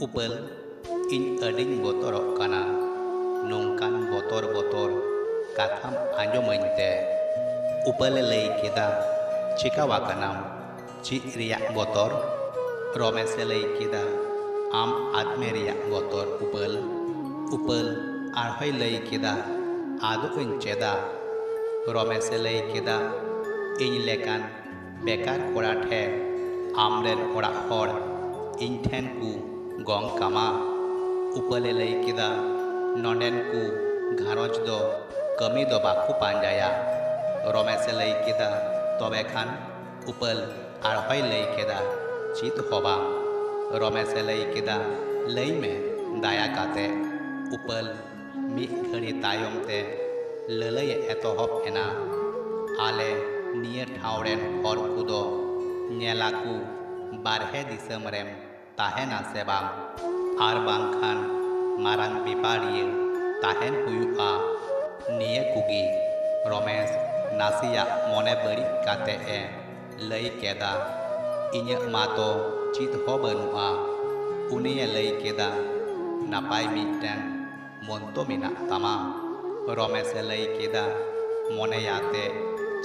उपल इन अडिंग बतरक काना नोंकान बतर बतर काथाम आंजमते उपल लई केदा चिकावाकानाम ची रिया बतर रमेश लई केदा आम आत्मे रिया बतर उपल आरहय लई केदा आदो इन चेदा रमेश लई केदा इन लेकान बेकार कोड़ा ठेर आमरेन ओड़ा हर इन ठेन कु गंग कामा उपले लई केदा नोंडेन कु घारोज दो कमी दो बाकु पांजाया रमेश लई केदा तबे खान उपल आरहय लई केदा चित हबा रमेश लई केदा लई में दाया काते उपल मी घड़ी तायम ते ललय एतहब एना आले निये ठावरेन हर कुदो नेलाकु बारहे दिसम रेम ताहेना से बांग आर बांगखान मारांग बिपारिये ताहेन हुयुआ निये कुगी रमेश नासिया मने बड़ी काते ए लई केदा इnye मातो चित हो बनुआ उनिये लई केदा नापाय मिटन monto mina tama रमेश लई केदा मने याते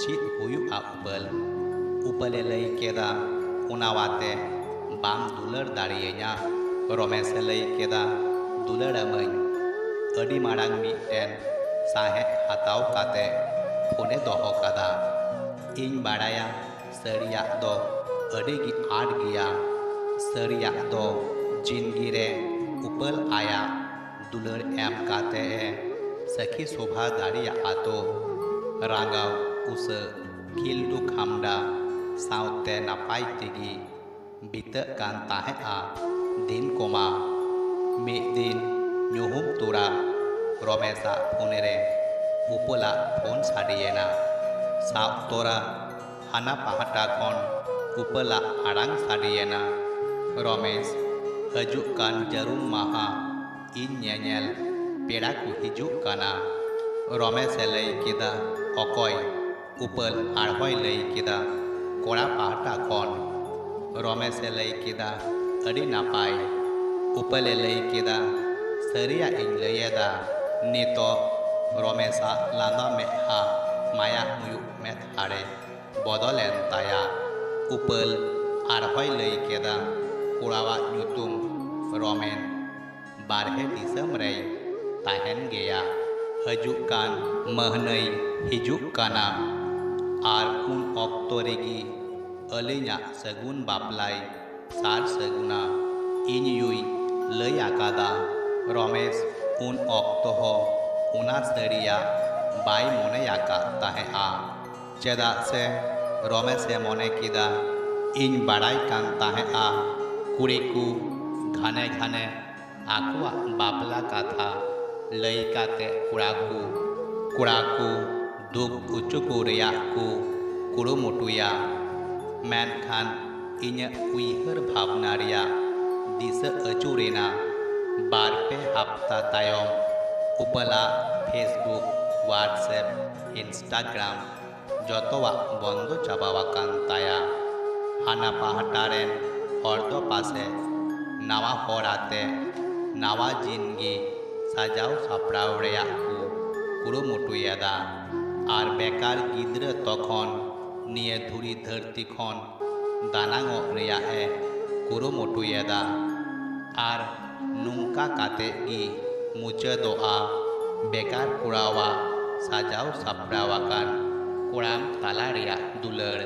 चित हुयुआ उपल लई केदा उनावाते बाम दुलर दाड़िये냐 रमेश लई केदा दुलरमኝ अडी मारांग मिटन साहे हाताव काते फोने दोहो कादा इन बाड़ाया सरिया दो अडी गी आट गिया सरिया दो जिंदगी रे उपल आया दुलर एम काते सखी शोभा दाड़िया आतो रांगाव उस किल्डू खामडा साउते नापाय तेगी बीत कान ताहे आ दिन कोमा मी दिन ᱧᱩᱦᱩᱢ तुरा रमेशा फोन रे उपला फोन साड़ियेना साव तोरा हाना पाहटा खन उपला आड़ांग साड़ियेना रमेश हजु कान जरूम माहा इन ñeñel पेड़ा को हिजुक काना रमेश लई केदा अकय उपल आरहय लई केदा कोड़ा पाहटा खन रमेश लई केदा अड़ी नापाय उपल लई केदा सरिया इन लयेदा नितो रमेशा लांदा मेहा माया हुयुक मेथ हारे बदलेन ताया उपल आरहय लई केदा कोड़ावा ᱧᱩᱛᱩᱢ रमेन बारहे दिसम रे ताहेन गेया हजुक कान महनई हिजुक काना आर उन ऑक्तो रेगी अलिया सगुन बापलाई सार सगुना इन युई लई आकादा रमेश उन ऑक्तो हो उना सरिया बाई मोने याका ताहे आ चेदा से रमेश मोने किदा इन बाड़ाई कान ताहे आ कुड़ी को घाने घाने आकुआ बापला काथा लई काते कुड़ाकू दुख उचुकू रिया को कुड़ुमुटुया मेनखान इन्य उइहर भावना रिया दिस अचुरेना बार पे हफ्ता तायम उपला फेसबुक व्हाट्सएप इंस्टाग्राम जतवा बंदो चाबावाकान ताया हाना पाहटारेन हरदो पासे नावा होराते नावा जिंदगी साजाव सापड़ाव रेया को कुड़ुमुटुयेदा आर बेकार गिद्र तखन निये धुरी धरती खन दानांगो रेया ए कुड़ुमुटुयेदा आर नुंका काते गी मुचादोआ बेकार कुड़ावा साजाव सापड़ावाकान कुड़ाम ताला रेया दुलर।